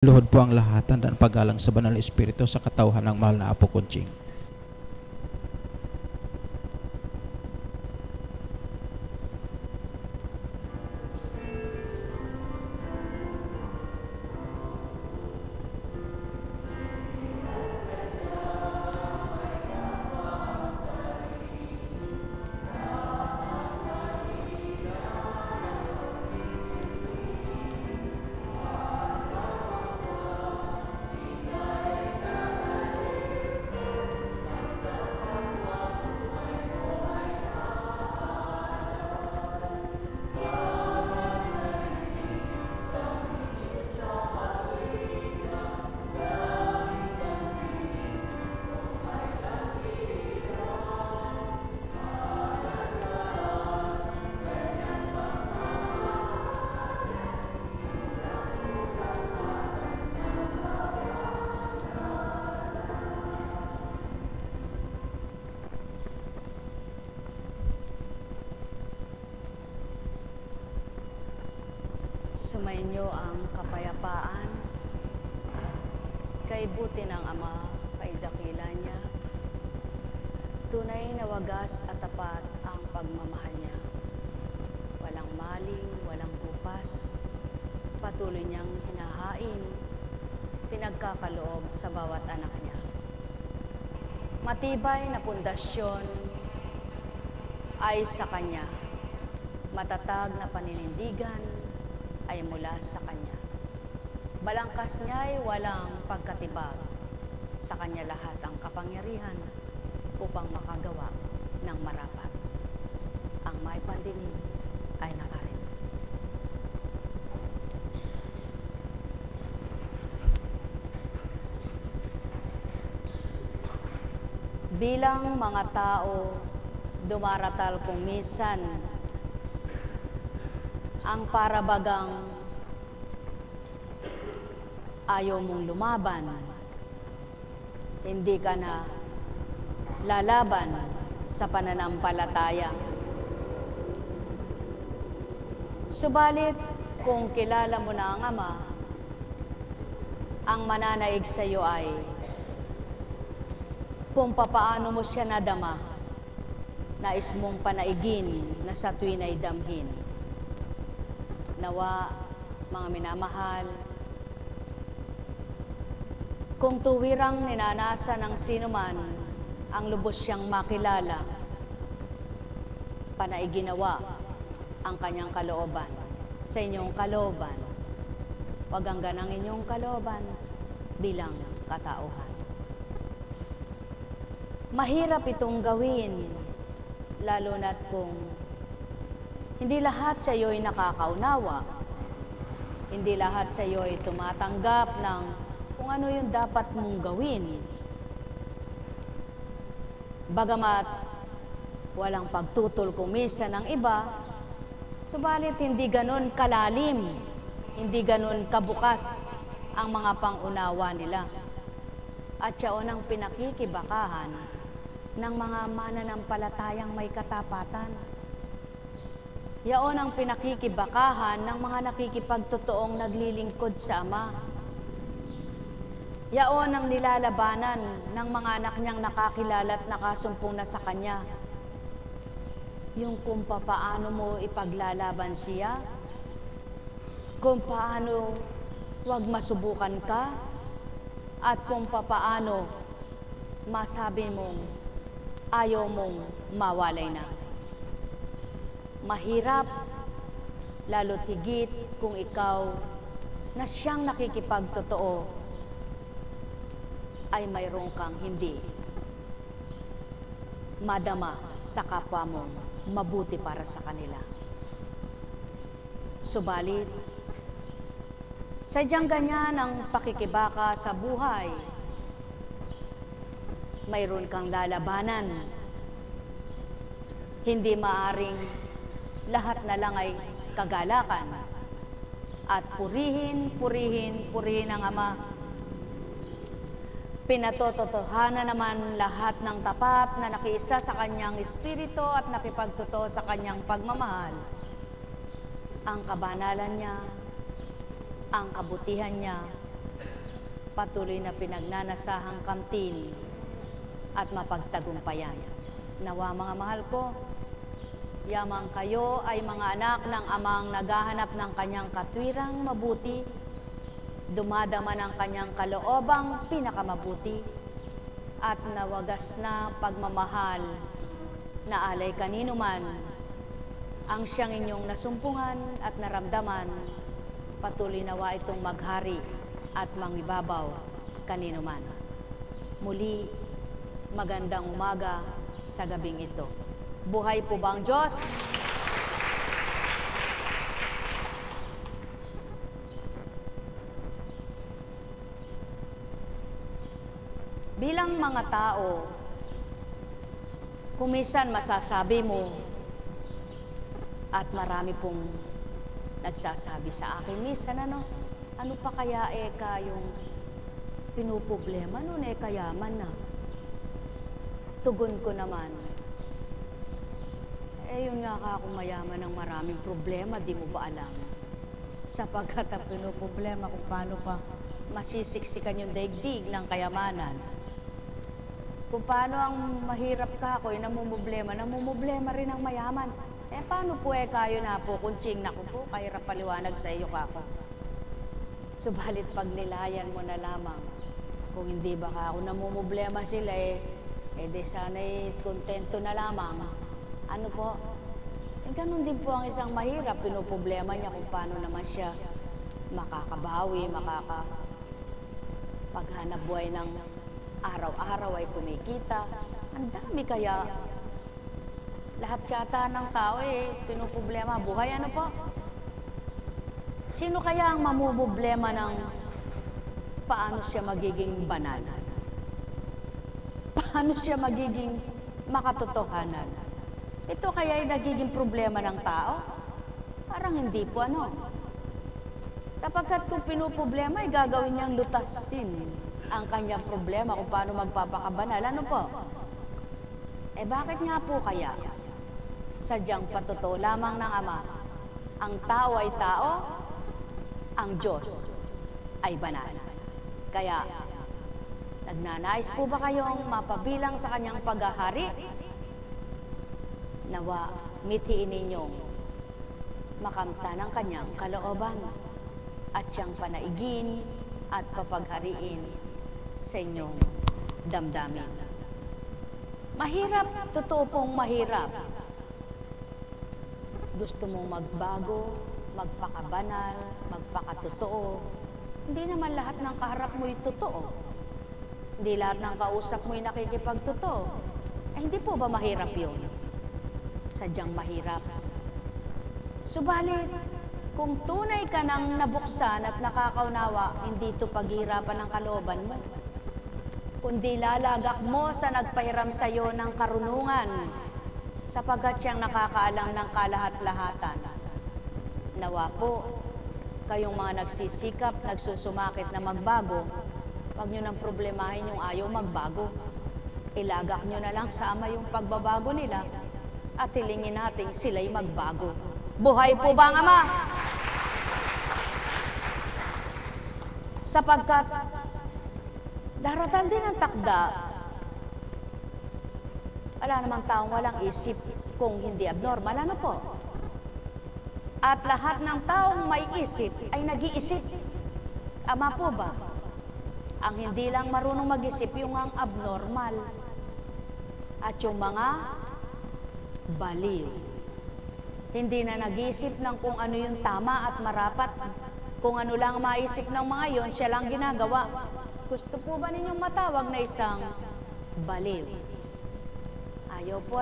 Luhod po ang lahatan dan paggalang sa banal na espiritu sa katauhan ng mahal na Apo Kunching. Sumainyo ang kapayapaan, kay buti ng Ama, kay dakila niya. Tunay na wagas at tapat ang pagmamahal niya. Walang maling, walang bupas, patuloy niyang hinahain, pinagkakaloob sa bawat anak niya. Matibay na pundasyon ay sa Kanya, matatag na paninindigan ay mula sa Kanya. Balangkas niya ay walang pagkatibag. Sa Kanya lahat ang kapangyarihan upang makagawa ng marapat. Ang may pandinig ay nakarinig. Bilang mga tao, dumaratal kung minsan ang parabagang ayaw mong lumaban, hindi ka na lalaban sa pananampalataya. Subalit, kung kilala mo na ang Ama, ang mananaig sa iyo ay kung papaano mo siya nadama, nais mong panaigin na sa tuwin ay damhin. Nawa, mga minamahal, kung tuwirang ninanasa ng sinuman ang lubos siyang makilala, panaiginawa ang kanyang kalooban sa inyong kalooban. Huwag hanggan ang inyong kalooban bilang katauhan. Mahirap itong gawin, lalo na't kung hindi lahat sa iyo'y nakakaunawa. Hindi lahat sa iyo'y tumatanggap ng kung ano yung dapat mong gawin. Bagamat walang pagtutol kumisa ng iba, subalit hindi ganon kalalim, hindi ganon kabukas ang mga pangunawa nila. At siya ang pinakikibakahan ng mga mananampalatayang may katapatan. Yaon ang pinakikibakahan ng mga nakikipagtotoong naglilingkod sa Ama. Yaon ang nilalabanan ng mga anak niyang nakakilala at nakasumpong na sa Kanya. Yung kung paano mo ipaglalaban siya, kung paano huwag masubukan ka, at kung paano masabi mong ayaw mong mawalay na. Mahirap, lalo't higit kung ikaw na siyang nakikipagtotoo ay mayroon kang hindi madama sa kapwa mong mabuti para sa kanila. Subalit, sadyang ganyan ang pakikibaka sa buhay. Mayroon kang lalabanan. Hindi maaring lahat na lang ay kagalakan. At purihin ang Ama. Pinatototohanan naman lahat ng tapat na nakiisa sa Kanyang Espiritu at nakipagtotoo sa Kanyang pagmamahal. Ang kabanalan niya, ang kabutihan niya, patuloy na pinagnanasahang kamtin at mapagtagumpayan. Nawa mga mahal ko, yamang kayo ay mga anak ng amang naghahanap ng kanyang katwirang mabuti, dumadama ng kanyang kaloobang pinakamabuti, at nawagas na pagmamahal na alay kanino man ang siyang inyong nasumpungan at naramdaman, patuloy nawa itong maghari at mangibabaw kanino man. Muli, magandang umaga sa gabing ito. Buhay po ba ang Diyos? Bilang mga tao, kung minsan masasabi mo, at marami pong nagsasabi sa akin, minsan ano pa kaya yung pinuproblema nun kayaman na. Tugon ko naman, yun nga ka kung mayaman ng maraming problema, di mo ba alam? Sapagkat ang pinuproblema kung paano pa masisiksikan yung daigdig ng kayamanan. Kung paano ang mahirap ka ako, namumblema rin ang mayaman. Paano po kayo na po, kunching na ko po, kahirap paliwanag sa iyo kako. Subalit pag nilayan mo na lamang, kung hindi ba ka ako namumblema sila di sana'y kontento na lamang. Ano po? Ganun din po ang isang mahirap, pinuproblema niya kung paano naman siya makakabawi, paghanap buhay ng araw-araw ay kumikita. Ang dami kaya. Lahat yata ng tao pinuproblema buhay. Ano po? Sino kaya ang mamumblema ng paano siya magiging banal? Paano siya magiging makatotohanan? Ito kaya ay nagiging problema ng tao? Parang hindi po Sapagkat kung pinuproblema, gagawin niyang lutasin ang kanyang problema kung paano magpapakabanal. Ano po? Bakit nga po kaya? Sadyang patotoo lamang ng Ama, ang tao ay tao, ang Diyos ay banal. Kaya, nagnanais po ba kayong mapabilang sa kanyang paghahari? Nawa, mithiin ninyong makamta ng kanyang kalooban at siyang panaigin at papaghariin sa inyong damdamin. Mahirap, totoo pong mahirap. Gusto mong magbago, magpakabanal, magpakatotoo. Hindi naman lahat ng kaharap mo'y totoo. Hindi lahat ng kausap mo'y nakikipagtotoo. Hindi po ba mahirap yun? Sadyang mahirap. Subalit, kung tunay ka nang nabuksan at nakakaunawa, hindi ito paghihirapan ng kalooban mo, kundi lalagak mo sa nagpahiram sa iyo ng karunungan, sapagkat siyang nakakaalam ng kalahat-lahatan. Nawa po, kayong mga nagsisikap, nagsusumakit na magbago, huwag nyo nang problemahin yung ayaw magbago. Ilagak nyo na lang sa Ama yung pagbabago nila at hilingin natin sila'y magbago. Buhay po ba ang Ama? Sapagkat daratal din ang takda, wala namang taong walang isip kung hindi abnormal. Ano po? At lahat ng taong may isip ay nag-iisip. Tama po ba? Ang hindi lang marunong mag-isip yung ang abnormal. At yung mga baliw. Hindi na nag-iisip ng kung ano yung tama at marapat. Kung ano lang maisip ng mga yon, siya lang ginagawa. Gusto po ba ninyong matawag na isang baliw? Ayaw po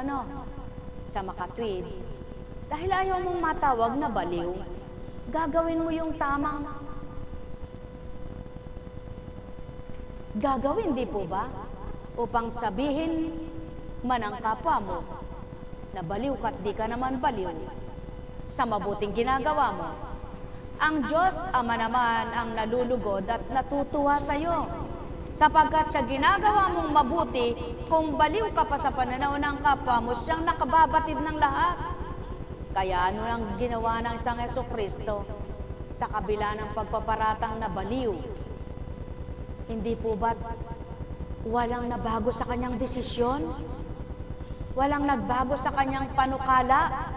sa makatwid. Dahil ayaw mong matawag na baliw, gagawin mo yung tamang gagawin, di po ba? Upang sabihin man ang kapwa mo na baliw ka't di ka naman baliw sa mabuting ginagawa mo. Ang Diyos Ama naman ang nalulugod at natutuwa sa iyo, sapagkat sa ginagawa mong mabuti, kung baliw ka pa sa pananaw ng kapwa mo, siyang nakababatid ng lahat. Kaya ano ang ginawa ng isang Jesucristo sa kabila ng pagpaparatang na baliw? Hindi po ba walang nabago sa kanyang desisyon? Walang nagbago sa kanyang panukala?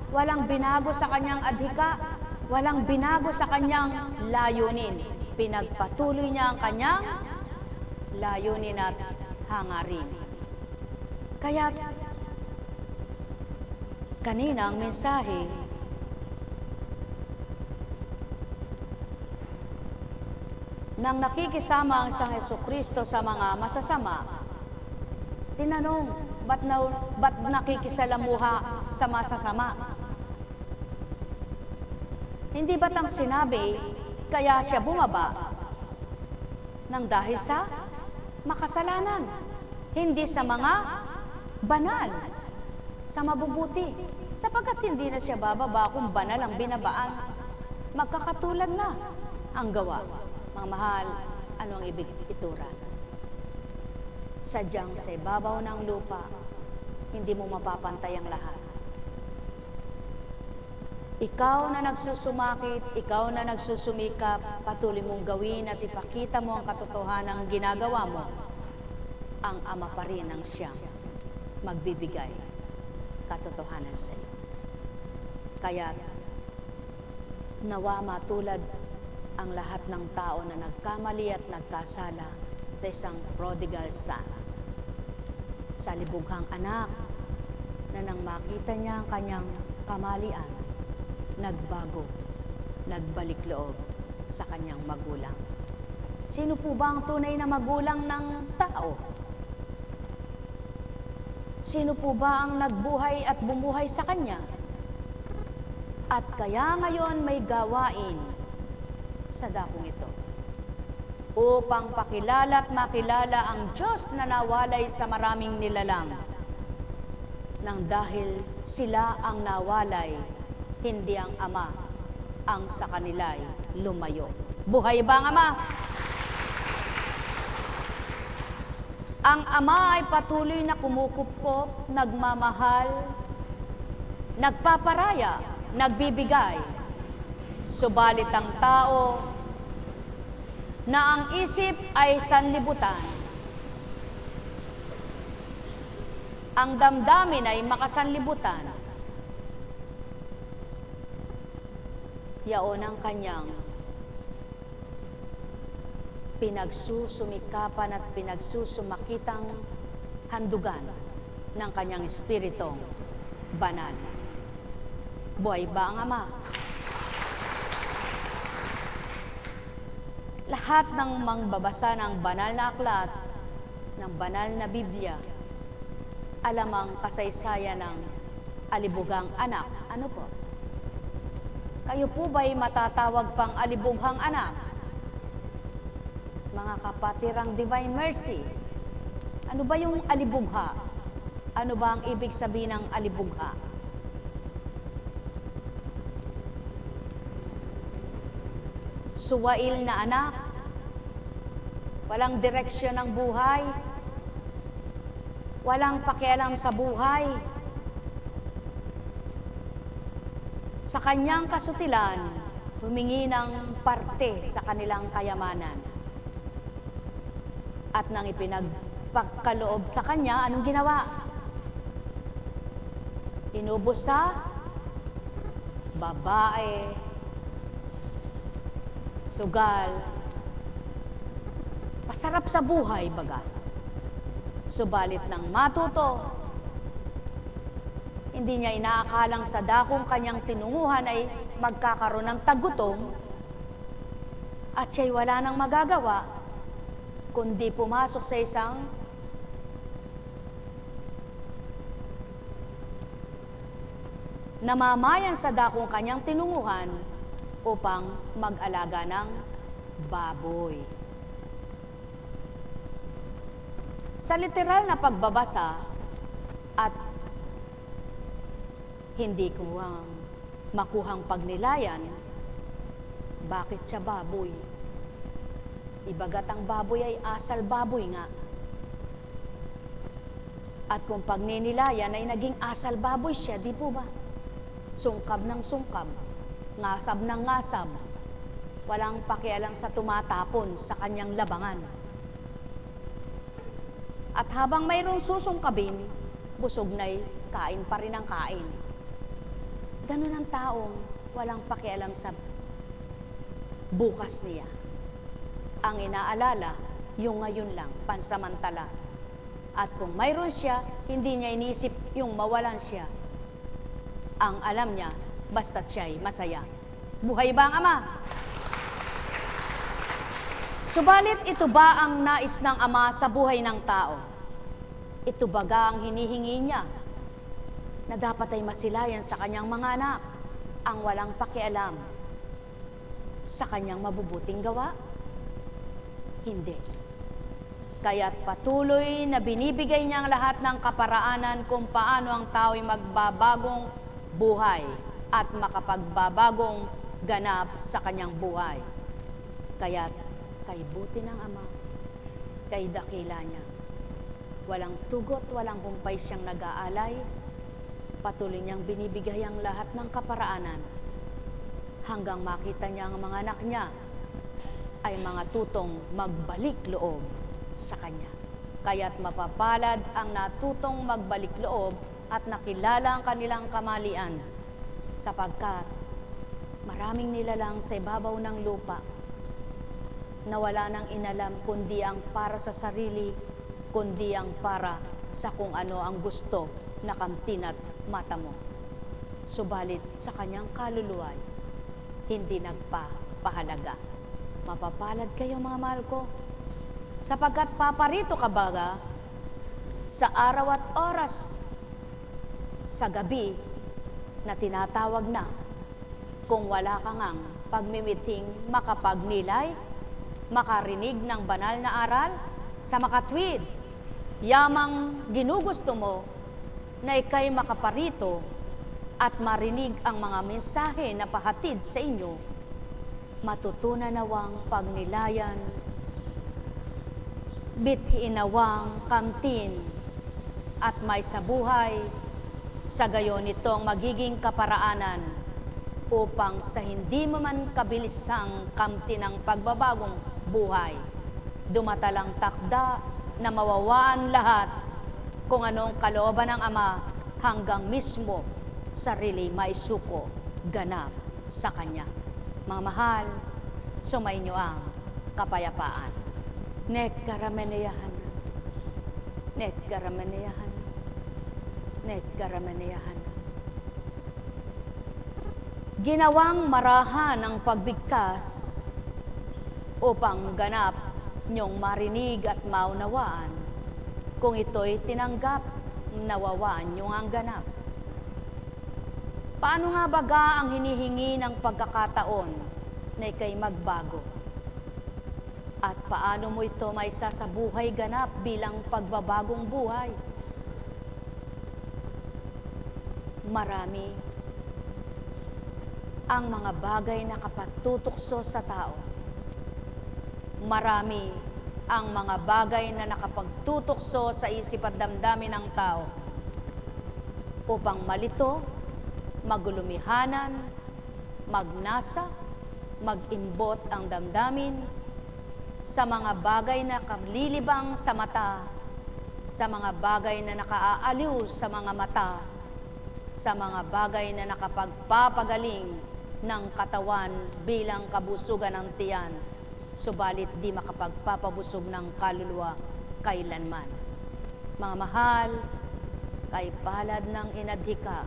Walang binago sa kanyang adhika? Walang binago sa kanyang layunin? Pinagpatuloy niya ang kanyang layunin at hangarin. Kaya kanina ang mensahe, nang nakikisama ang isang Jesucristo sa mga masasama, tinanong, ba't nakikisalamuha sa masasama? Hindi ba't ang sinabi, kaya siya bumaba? Nang dahil sa makasalanan, hindi sa mga banal, sa mabubuti. Sapagkat hindi na siya bababa kung banal ang binabaan, magkakatulad na ang gawa. Mga mahal, ano ang ibig ituran? Sadyang sa ibabaw ng lupa, hindi mo mapapantay ang lahat. Ikaw na nagsusumakit, ikaw na nagsusumikap, patuloy mong gawin at ipakita mo ang katotohanan ng ginagawa mo, ang Ama pa rin ang siyang magbibigay katotohanan sa iyo. Kaya nawa matulad ang lahat ng tao na nagkamali at nagkasala sa isang prodigal son, sa libughang anak na nang makita niya ang kanyang kamalian, nagbago, nagbalik loob sa kanyang magulang. Sino po ba ang tunay na magulang ng tao? Sino po ba ang nagbuhay at bumuhay sa kanya? At kaya ngayon may gawain sa dakong ito upang pakilala at makilala ang Diyos na nawalay sa maraming nilalang, nang dahil sila ang nawalay, hindi ang Ama ang sa kanila'y lumayo. Buhay ba ang Ama? Ang Ama ay patuloy na kumukupkop, nagmamahal, nagpaparaya, nagbibigay. Subalit ang tao na ang isip ay sanlibutan, ang damdamin ay makasanlibutan, yaon ang kanyang pinagsusumikapan at pinagsusumakitang handugan ng kanyang espiritong banal. Buhay ba ang Ama? Lahat ng mangbabasa ng banal na aklat, ng banal na Biblia, alam ang kasaysayan ng alibughang anak. Ano po? Kayo po ba'y matatawag pang alibughang anak? Mga kapatirang Divine Mercy, ano ba yung alibugha? Ano ba ang ibig sabihin ng alibugha? Suwail na anak, walang direksyon ng buhay, walang pakialam sa buhay. Sa kanyang kasutilan, humingi ng parte sa kanilang kayamanan. At nang ipinagpagkaloob sa kanya, anong ginawa? Inubos sa babae, sugal, pasarap sa buhay baga. Subalit nang matuto, hindi niya inaakalang sa dakong kanyang tinunguhan ay magkakaroon ng tagutom at siya'y wala nang magagawa kundi pumasok sa isang namamayan sa dakong kanyang tinunguhan upang mag-alaga ng baboy. Sa literal na pagbabasa at hindi ko makuhang pagnilayan, bakit siya baboy? Ibagat ang baboy ay asal baboy nga. At kung pagninilayan ay naging asal baboy siya, di po ba? Sungkab ng sungkab, ngasab ng ngasab. walang pakialam sa tumatapon sa kanyang labangan. At habang mayroong susungkabin, busog na'y kain pa rin ang kain. Ganun ang taong walang pakialam sa bukas niya. Ang inaalala, yung ngayon lang, pansamantala. At kung mayroon siya, hindi niya iniisip yung mawalan siya. Ang alam niya, basta't siya'y masaya. Buhay ba ang Ama? Subalit ito ba ang nais ng Ama sa buhay ng tao? Ito baga ang hinihingi niya na dapat ay masilayan sa kanyang mga anak ang walang pakialam sa kanyang mabubuting gawa? Hindi. Kaya't patuloy na binibigay niya ang lahat ng kaparaanan kung paano ang tao'y magbabagong buhay at makapagbabagong ganap sa kanyang buhay. Kaya't kay buti ng Ama, kay dakila niya, walang tugot, walang humpay siyang nag-aalay, patuloy niyang binibigay ang lahat ng kaparaanan hanggang makita niya ang mga anak niya ay mga tutong magbalik loob sa Kanya. Kaya't mapapalad ang natutong magbalik loob at nakilala ang kanilang kamalian, sapagkat maraming nilalang sa ibabaw ng lupa na wala nang inalam kundi ang para sa sarili, kundi ang para sa kung ano ang gusto na kamtin at mata mo. Subalit sa kanyang kaluluwa, hindi nagpapahalaga. Mapapalad kayo mga mahal ko, sapagkat paparito ka baga sa araw at oras sa gabi na tinatawag na kung wala ka ngang pagmimiting makapagnilay, makarinig ng banal na aral, sa makatwid, yamang ginugusto mo na ikay makaparito at marinig ang mga mensahe na pahatid sa inyo, matutunan nawang pagnilayan, bithiin nawang kamtin, at may sa buhay, sa gayon itong magiging kaparaanan upang sa hindi mo man kabilisang kamtin ng pagbabagong buhay, dumatalang takda na mawawaan lahat kung anong kalooban ng Ama hanggang mismo sarili maisuko ganap sa Kanya. Mga mahal, sumainyo ang kapayapaan. Nekkarameneyahan. Nekkarameneyahan. Nekkarameneyahan. Ginawang marahan ang pagbigkas upang ganap niyong marinig at maunawaan. Kung ito'y tinanggap, nawawaan niyong ang ganap. Paano nga baga ang hinihingi ng pagkakataon na ikay magbago? At paano mo ito may sasabuhay ganap bilang pagbabagong buhay? Marami ang mga bagay na kapatutokso sa tao. Marami ang mga bagay na nakapagtutokso sa isip at damdamin ng tao upang malito, magulumihanan, magnasa, mag-imbot ang damdamin sa mga bagay na kalilibang sa mata, sa mga bagay na nakaaaliw sa mga mata, sa mga bagay na nakapagpapagaling ng katawan bilang kabusugan ng tiyan, subalit di makapagpapabusog ng kaluluwa kailanman. Mga mahal, kay palad ng inadhika,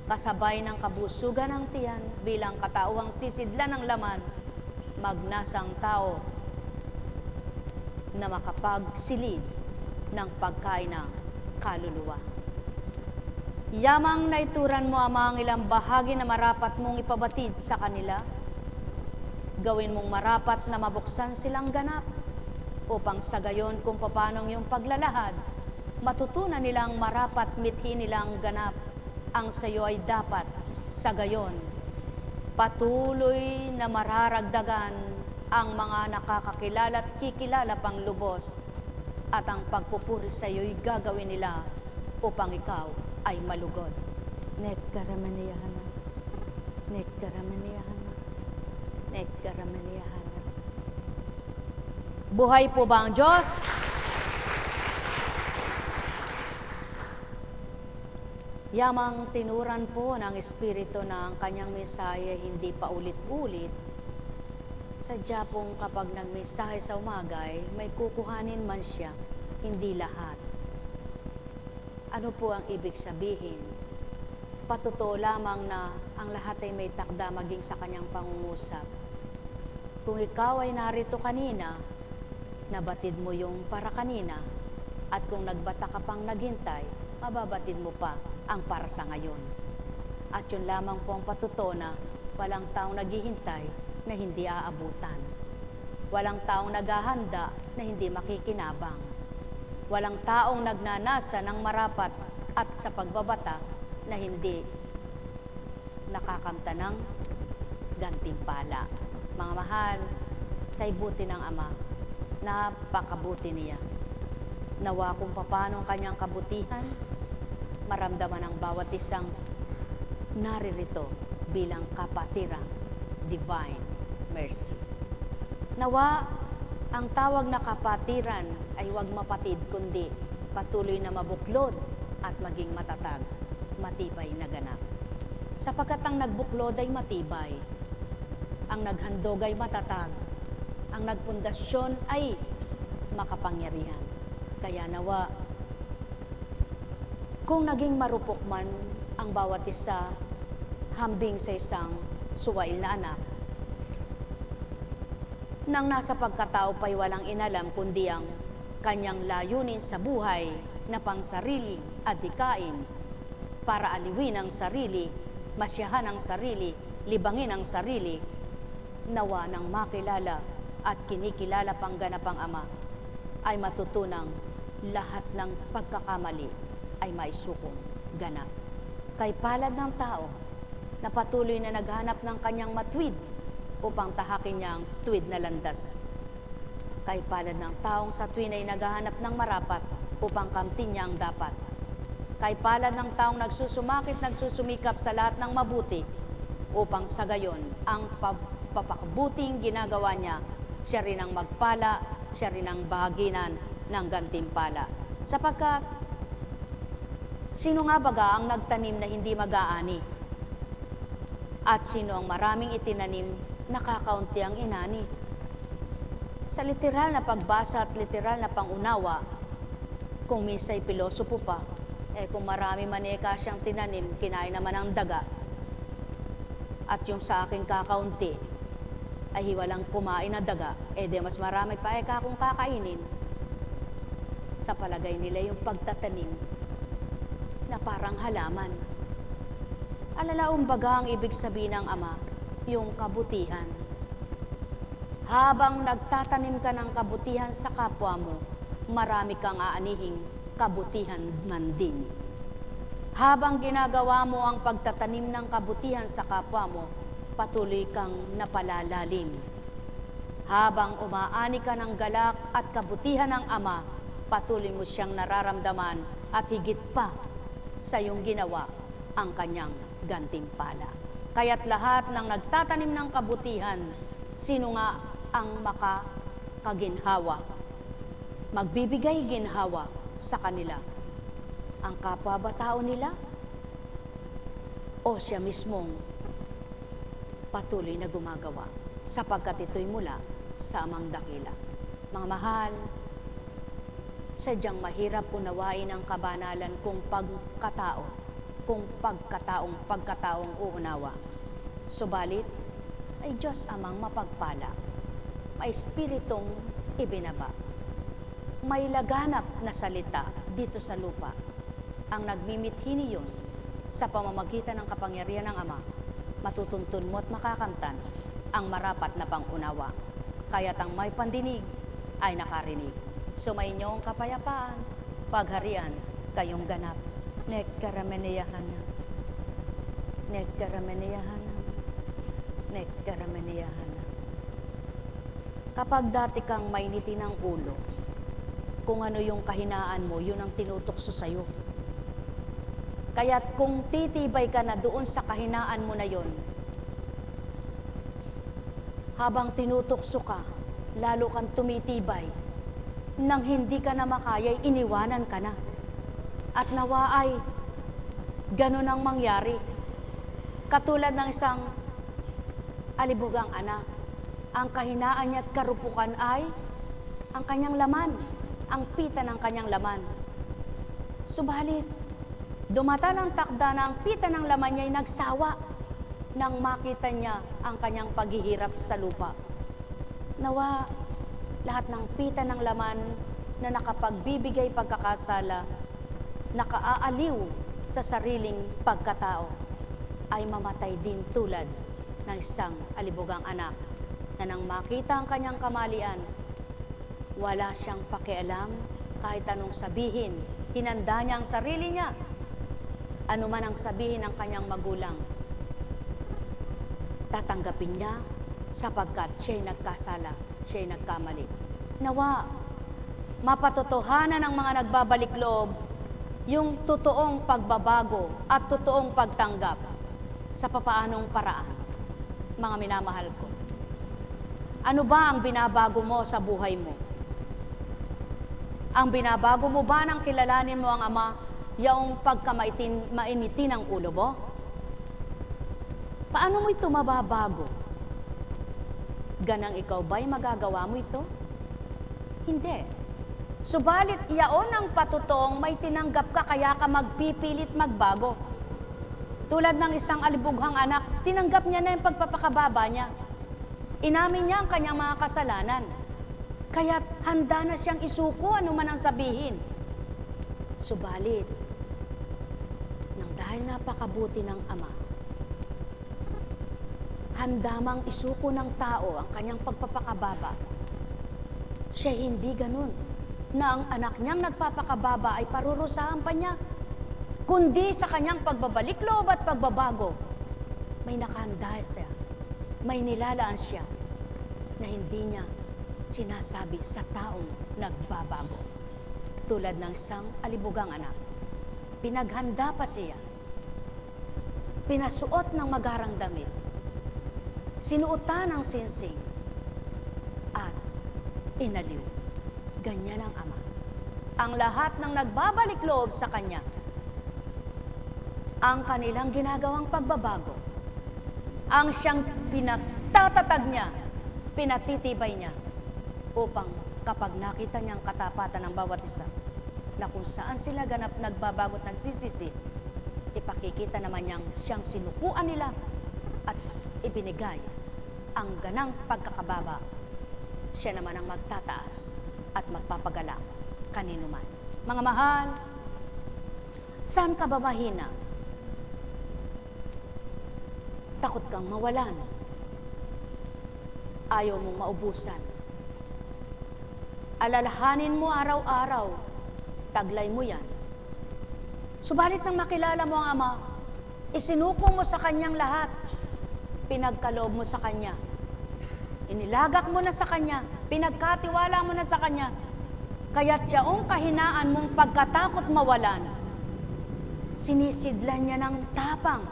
kasabay ng kabusugan ng tiyan bilang katauhang sisidlan ng laman, magnasang tao na makapagsilid ng pagkain ng kaluluwa. Yamang naituran mo, Ama, ang ilang bahagi na marapat mong ipabatid sa kanila. Gawin mong marapat na mabuksan silang ganap upang sa gayon kung papanong yung paglalahad, matutunan nilang marapat mithin nilang ganap ang sayo ay dapat sa gayon. Patuloy na mararagdagan ang mga nakakakilala at kikilala pang lubos at ang pagpupuri sa iyo'y gagawin nila upang ikaw ay malugod. Nekkarameneyahana. Nekkarameneyahana. Nekkaramaniyahan. Buhay po ba ang Diyos? Yamang tinuran po ng Espiritu na ang kanyang mensahe hindi pa ulit-ulit, sadya pong kapag nagmensahe sa umagay, may kukuhanin man siya, hindi lahat. Ano po ang ibig sabihin? Patuto lamang na ang lahat ay may takda maging sa kanyang pangungusap. Kung ikaw ay narito kanina, nabatid mo yung para kanina, at kung nagbata ka pang naghintay, mababatid mo pa ang para sa ngayon. At yun lamang po ang patuto na walang taong naghihintay na hindi aabutan. Walang taong naghahanda na hindi makikinabang. Walang taong nagnanasa ng marapat at sa pagbabata na hindi nakakamta ng gantimpala. Mga mahal, kay buti ng Ama, napakabuti niya. Nawa kung paano ang kanyang kabutihan, maramdaman ng bawat isang naririto bilang kapatirang divine mercy. Nawa, ang tawag na kapatiran ay huwag mapatid kundi patuloy na mabuklod at maging matatag, matibay na ganap. Sapagkat ang nagbuklod ay matibay, ang naghandog ay matatag, ang nagpundasyon ay makapangyarihan. Kaya nawa, kung naging marupok man ang bawat isa, hambing sa isang suwail na anak, nang nasa pagkatao pa'y walang inalam kundi ang kanyang layunin sa buhay na pangsariling adhikain para aliwin ang sarili, masyahan ang sarili, libangin ang sarili, nawa nang makilala at kinikilala pang ganapang Ama, ay matutunang lahat ng pagkakamali ay maisukong ganap. Kay palad ng tao na patuloy na naghanap ng kanyang matwid upang tahakin niya ang tuwid na landas. Kay palad ng taong sa tuwin ay naghahanap ng marapat upang kamtin niya ang dapat. Kay palad ng taong nagsusumakit, nagsusumikap sa lahat ng mabuti upang sa gayon ang papakabuting ginagawa niya, siya rin ang magpala, siya rin ang bahaginan ng gantimpala. Sapagkat, sino nga baga ang nagtanim na hindi mag-aani? At sino ang maraming itinanim, nakakaunti ang inani? Sa literal na pagbasa at literal na pangunawa, kung minsa'y pilosopo pa, kung marami maneka siyang tinanim, kinain naman ang daga, at yung sa akin kakaunti, ay walang kumain na daga, de mas marami pa kung kakainin. Sa palagay nila yung pagtatanim na parang halaman. Alalaong baga ang ibig sabihin ng Ama, yung kabutihan. Habang nagtatanim ka ng kabutihan sa kapwa mo, marami kang aanihing kabutihan man din. Habang ginagawa mo ang pagtatanim ng kabutihan sa kapwa mo, patuloy kang napalalalim. Habang umaani ka ng galak at kabutihan ng Ama, patuloy mo siyang nararamdaman at higit pa sa iyong ginawa ang kanyang gantimpala. Kaya't lahat ng nagtatanim ng kabutihan, sino nga ang makakaginhawa, magbibigay ginhawa sa kanila? Ang kapwa ba tao nila? O siya mismong patuloy na gumagawa, sapagkat ito'y mula sa Amang dakila. Mga mahal, sadyang mahirap unawain ang kabanalan kung pagkataong uunawa. Subalit, ay Diyos Amang mapagpala, may Espiritong ibinaba, may laganap na salita dito sa lupa, ang nagmimithi niyon sa pamamagitan ng kapangyarihan ng Ama, matutuntun mo at makakamtan ang marapat na pangunawa. Kaya't ang may pandinig ay nakarinig. Sumainyo ang kapayapaan, pagharian, kayong ganap. Nekkaramaniyahan, nekkaramaniyahan, nekkaramaniyahan. Kapag dati kang mainitin ng ulo, kung ano yung kahinaan mo, yun ang tinutokso sa'yo. Kaya't kung titibay ka na doon sa kahinaan mo na yon, Habang tinutokso ka, lalo kang tumitibay. Nang hindi ka na makaya, iniwanan ka na. At nawa ay ganun ang mangyari. Katulad ng isang alibugang anak, ang kahinaan niya at karupukan ay ang kanyang laman, ang pita ng kanyang laman. Subalit, dumata ng takda na ang pita ng laman niya ay nagsawa nang makita niya ang kanyang paghihirap sa lupa. Nawa, lahat ng pita ng laman na nakapagbibigay pagkakasala, nakaaaliw sa sariling pagkatao, ay mamatay din tulad ng isang alibugang anak na nang makita ang kanyang kamalian, wala siyang pakialam kahit anong sabihin. Hinanda niya ang sarili niya. Ano man ang sabihin ng kanyang magulang, tatanggapin niya sapagkat siya'y nagkasala, siya'y nagkamali. Nawa, mapatotohanan ng mga nagbabalik loob yung totoong pagbabago at totoong pagtanggap sa papaanong paraan. Mga minamahal ko, ano ba ang binabago mo sa buhay mo? Ang binabago mo ba nang kilalanin mo ang Ama, yaong pagkamainitin ng ulo mo? Paano mo ito mababago? Ganang ikaw ba'y magagawa mo ito? Hindi. Subalit iyaon ang patutuong may tinanggap ka kaya ka magpipilit magbago. Tulad ng isang alibughang anak, tinanggap niya na yung pagpapakababa niya. Inamin niya ang kanyang mga kasalanan. Kaya't handa na siyang isuko ano man ang sabihin. Subalit, nang dahil napakabuti ng Ama, handa mang isuko ng tao ang kanyang pagpapakababa. Siya hindi ganun, na ang anak niyang nagpapakababa ay parurusahan pa niya, kundi sa kanyang pagbabalik loob at pagbabago, may nakahanda siya, may nilalaan siya na hindi niya sinasabi sa taong nagbabago. Tulad ng isang alibugang anak, pinaghanda pa siya, pinasuot ng magarang damit, sinuotan ng sinsing, at inaliw. Ganyan ang Ama. Ang lahat ng nagbabalik loob sa Kanya, ang kanilang ginagawang pagbabago, ang siyang pinagtatatag niya, pinatitibay niya, upang kapag nakita niyang katapatan ng bawat isa, na kung saan sila ganap nagbabago at nagsisisi, ipakikita naman niyang siyang sinukuan nila at ibinigay ang ganang pagkakababa. Siya naman ang magtataas at magpapagalang kanino man. Mga mahal, saan ka ba mahina? Takot kang mawalan. Ayaw mong maubusan. Alalahanin mo araw-araw, taglay mo yan. Subalit nang makilala mo ang Ama, isinuko mo sa Kanyang lahat, pinagkaloob mo sa Kanya, inilagak mo na sa Kanya, pinagkatiwala mo na sa Kanya, kaya't yaong kahinaan mong pagkatakot mawalan, sinisidlan niya ng tapang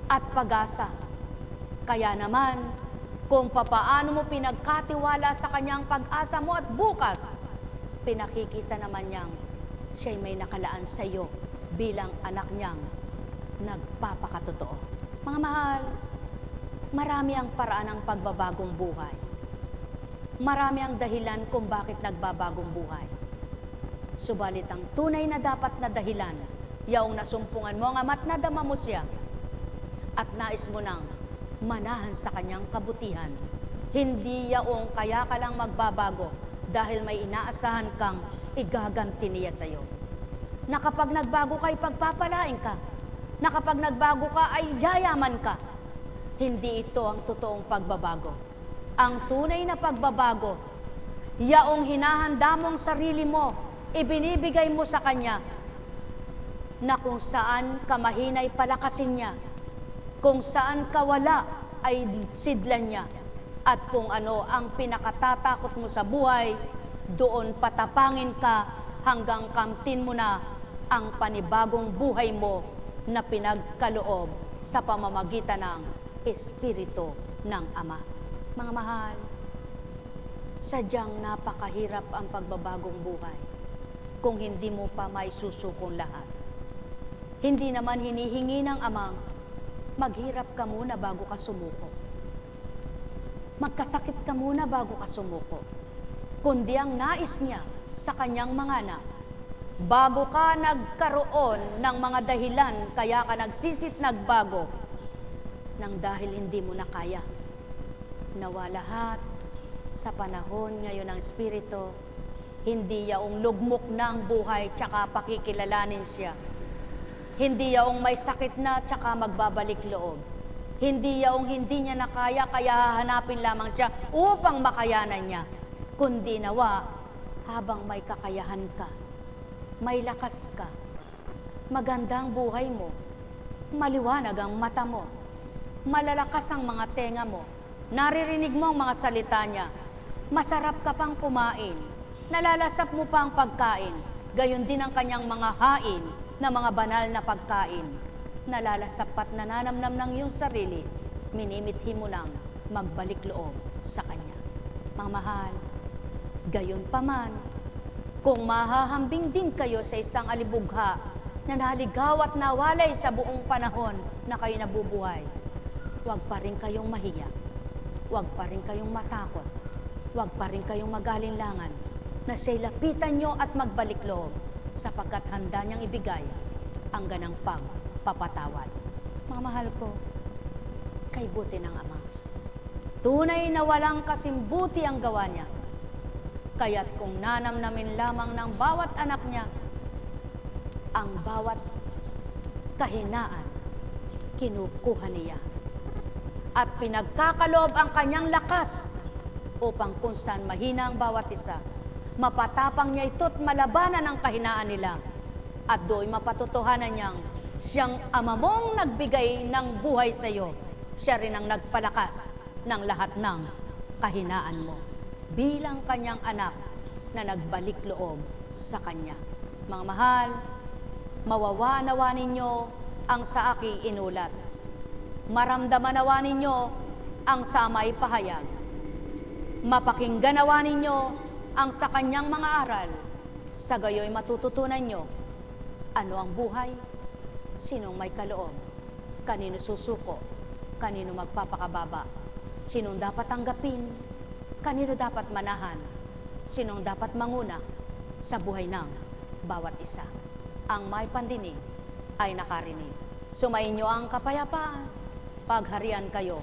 at pag-asa. Kaya naman, kung papaano mo pinagkatiwala sa Kanyang pag-asa mo at bukas, pinakikita naman niyang siya'y may nakalaan sa iyo bilang anak niyang nagpapakatotoo. Mga mahal, marami ang paraan ng pagbabagong buhay. Marami ang dahilan kung bakit nagbabagong buhay. Subalit ang tunay na dapat na dahilan, yaong nasumpungan mo ang Ama at nadama mo siya, at nais mo nang manahan sa Kanyang kabutihan. Hindi yaong kaya ka lang magbabago dahil may inaasahan kang igaganti niya sa iyo. Na kapag nagbago ka ay pagpapalain ka. Na kapag nagbago ka ay yayaman ka. Hindi ito ang totoong pagbabago. Ang tunay na pagbabago, yaong hinahanda mong sarili mo, ibinibigay mo sa Kanya, na kung saan ka mahina ay palakasin niya, kung saan ka wala ay sidlan niya, at kung ano ang pinakatatakot mo sa buhay, doon patapangin ka hanggang kamtin mo na ang panibagong buhay mo na pinagkaloob sa pamamagitan ng Espiritu ng Ama. Mga mahal, sadyang napakahirap ang pagbabagong buhay kung hindi mo pa maisusukong lahat. Hindi naman hinihingi ng Amang maghirap ka muna bago ka sumuko. Magkasakit ka muna bago ka sumuko. Kundi ang nais niya sa kanyang mga anak, bago ka nagkaroon ng mga dahilan kaya ka nagsisit nagbago, nang dahil hindi mo na kaya. Nawa lahat sa panahon ngayon ng Espiritu, hindi yaong lugmok ng buhay tsaka pakikilalanin siya. Hindi yaong may sakit na tsaka magbabalik loob. Hindi yaong hindi niya na kaya hahanapin lamang siya upang makayanan niya. Kundi nawa, habang may kakayahan ka, may lakas ka, magandang buhay mo, maliwanag ang mata mo, malalakas ang mga tenga mo, naririnig mo ang mga salita niya, masarap ka pang kumain, nalalasap mo pa ang pagkain, gayon din ang kanyang mga hain na mga banal na pagkain. Nalalasap at nananamnam ng iyong sarili, minimithi mo nang magbalik loob sa Kanya. Mga mahal, gayon pa man, kung mahahambing din kayo sa isang alibugha na naligaw at nawalay sa buong panahon na kayo nabubuhay, huwag pa rin kayong mahiya, huwag pa rin kayong matakot, huwag pa rin kayong mag-alinlangan na siya'y lapitan nyo at magbalik loob sapagkat handa niyang ibigay ang ganang pagpapatawad. Mga mahal ko, kay buti ng Ama. Tunay na walang kasimbuti ang gawa niya. Kaya't kung nanamnamin lamang ng bawat anak niya, ang bawat kahinaan, kinukuha niya. At pinagkakaloob ang kanyang lakas upang kung saan mahina ang bawat isa, mapatapang niya ito't malabanan ang kahinaan nila. At do'y mapatutuhanan niyang siyang Ama mong nagbigay ng buhay sa iyo. Siya rin ang nagpalakas ng lahat ng kahinaan mo bilang kanyang anak na nagbalik loob sa kanya. Mga mahal, mawawanawa ninyo ang sa aki inulat. Maramdaman nawa ninyo ang sa may pahayag. Mapakinggan nawa ninyo ang sa kanyang mga aral. Sa gayo'y matututunan nyo ano ang buhay, sinong may kaloob, kanino susuko, kanino magpapakababa, sinong dapat tanggapin, kanino dapat manahan, sinong dapat manguna sa buhay ng bawat isa. Ang may pandinig ay nakarinig. Sumainyo ang kapayapaan, pagharian kayo